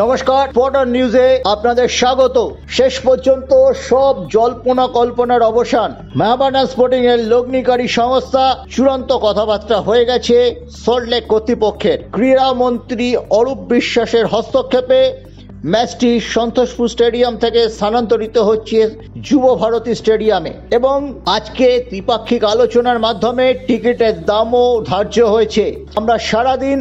নমস্কার, স্পটার নিউজে আপনাদের স্বাগত। শেষ পর্যন্ত সব জল্পনা কল্পনার অবসান। মেহবানা স্পোর্টিং এর লগ্নিকারী সংস্থা চূড়ান্ত কথাবার্তা হয়ে গেছে সল্টলেক কর্তৃপক্ষের। ক্রীড়ামন্ত্রী অরূপ বিশ্বাসের হস্তক্ষেপে ম্যাচটি সন্তোষপুর স্টেডিয়াম থেকে স্থানান্তরিত হচ্ছে যুব ভারতী স্টেডিয়ামে এবং আজকে দ্বিপাক্ষিক আলোচনার মাধ্যমে টিকিটের দামও ধার্য হয়েছে। আমরা সারাদিন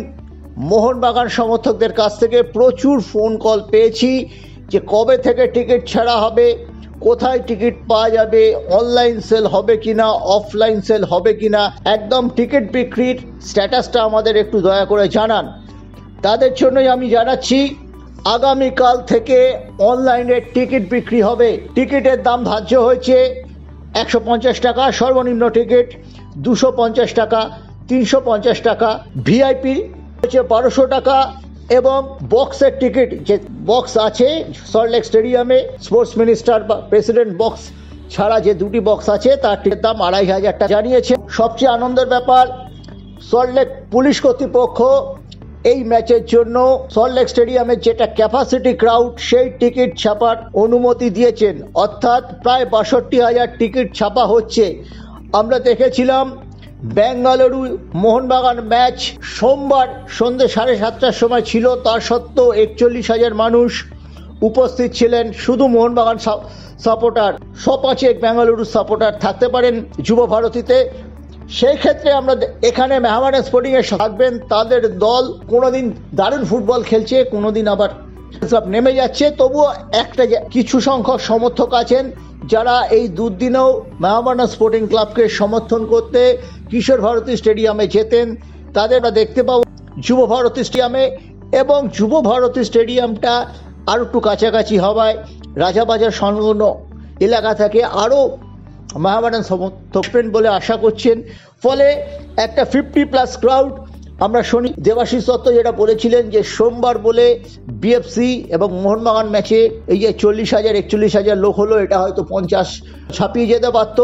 মোহনবাগান সমর্থকদের কাছ থেকে প্রচুর ফোন কল পেয়েছি যে কবে থেকে টিকিট ছাড়া হবে, কোথায় টিকিট পাওয়া যাবে, অনলাইন সেল হবে কিনা, অফলাইন সেল হবে কিনা, একদম টিকিট বিক্রির স্ট্যাটাসটা আমাদের একটু দয়া করে জানান। তাদের জন্যই আমি জানাচ্ছি আগামীকাল থেকে অনলাইনে টিকিট বিক্রি হবে। টিকিটের দাম ধার্য হয়েছে 150 টাকা সর্বনিম্ন টিকিট, 250 টাকা, 350 টাকা, ভিআইপি হচ্ছে 1200 টাকা এবং বক্সের টিকিট যে বক্স আছে সল্টলেক স্টেডিয়ামে স্পোর্টস মিনিস্টার বা প্রেসিডেন্ট বক্স ছাড়া যে দুটি বক্স আছে তার টিকিটের দাম 2500 টাকা জানিয়েছে। সবচেয়ে আনন্দের ব্যাপার, সল্টলেক পুলিশ কর্তৃপক্ষ এই ম্যাচের জন্য সল্টলেক স্টেডিয়ামের যেটা ক্যাপাসিটি ক্রাউড সেই টিকিট ছাপার অনুমতি দিয়েছেন, অর্থাৎ প্রায় 62,000 টিকিট ছাপা হচ্ছে। আমরা দেখেছিলাম বেঙ্গালুরু মোহনবাগান ম্যাচ সোমবার সন্ধ্যে 7:30টার সময় ছিল, তার সত্ত্বেও 41,000 মানুষ উপস্থিত ছিলেন। শুধু মোহনবাগান সাপোর্টার, 105 বেঙ্গালুরু সাপোর্টার থাকতে পারেন যুব ভারতীতে। সেই ক্ষেত্রে আমরা এখানে মেহবানা স্পোর্টিং এর থাকবেন, তাদের দল কোনোদিন দারুণ ফুটবল খেলছে, কোনোদিন আবার সব নেমে যাচ্ছে, তবুও একটা কিছু সংখ্যক সমর্থক আছেন যারা এই দুদিনেও মেহবানা স্পোর্টিং ক্লাবকে সমর্থন করতে কিশোর ভারতী স্টেডিয়ামে যেতেন। তাদের আমরা দেখতে পাবো যুব ভারতী স্টেডিয়ামে, এবং যুব ভারতী স্টেডিয়ামটা আরও একটু কাছাকাছি হওয়ায় রাজাবাজার সংলগ্ন এলাকা থেকে আরও মেহবানা সমর্থক বলে আশা করছেন। ফলে একটা 50+ ক্রাউড। আমরা শুনি দেবাশিস দত্ত যেটা বলেছিলেন যে সোমবার বলে বিএফসি এবং মোহনবাগান ম্যাচে এই যে 40,000-41,000 লোক হলো, এটা হয়তো 50 ছাপিয়ে যেতে পারতো।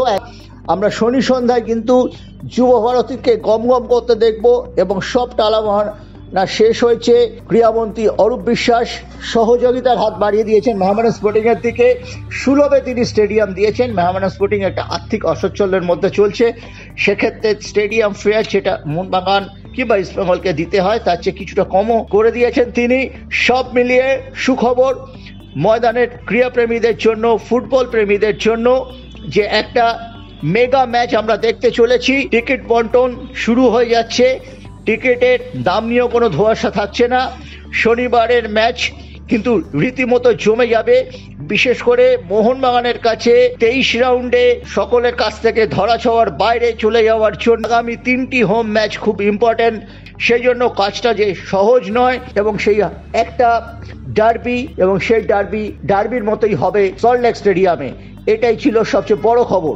আমরা শনি সন্ধ্যায় কিন্তু যুব ভারতীকে গম করতে দেখব এবং সব টালাবাহানা শেষ হয়েছে। ক্রীড়ামন্ত্রী অরূপ বিশ্বাস সহযোগিতার হাত বাড়িয়ে দিয়েছেন মেহবানা স্পোর্টিং এর দিকে, সুলভে তিনি স্টেডিয়াম দিয়েছেন। মেহবানা স্পোর্টিং একটা আর্থিক অসচ্ছলের মধ্যে চলছে, সেক্ষেত্রে স্টেডিয়াম ফেয়ার যেটা মোহনবাগান কিংবা ইস্টবেঙ্গলকে দিতে হয় তার চেয়ে কিছুটা কমও করে দিয়েছেন তিনি। সব মিলিয়ে সুখবর ময়দানের ক্রীড়াপ্রেমীদের জন্য, ফুটবল প্রেমীদের জন্য যে একটা মেগা ম্যাচ আমরা দেখতে চলেছি। টিকিট বন্টন শুরু হয়ে যাচ্ছে, টিকিটের দাম নিয়েও কোনো ধোঁয়াশা থাকছে না। শনিবারের ম্যাচ কিন্তু রীতিমতো জমে যাবে, বিশেষ করে মোহনবাগানের কাছে 23 রাউন্ডে সকলের কাছ থেকে ধরা ছোঁয়ার বাইরে চলে যাওয়ার জন্য আগামী 3টি হোম ম্যাচ খুব ইম্পর্টেন্ট। সেই জন্য কাজটা যে সহজ নয় এবং সেই একটা ডার্বি এবং সেই ডার্বির মতোই হবে সল্টলেক স্টেডিয়ামে। এটাই ছিল সবচেয়ে বড় খবর।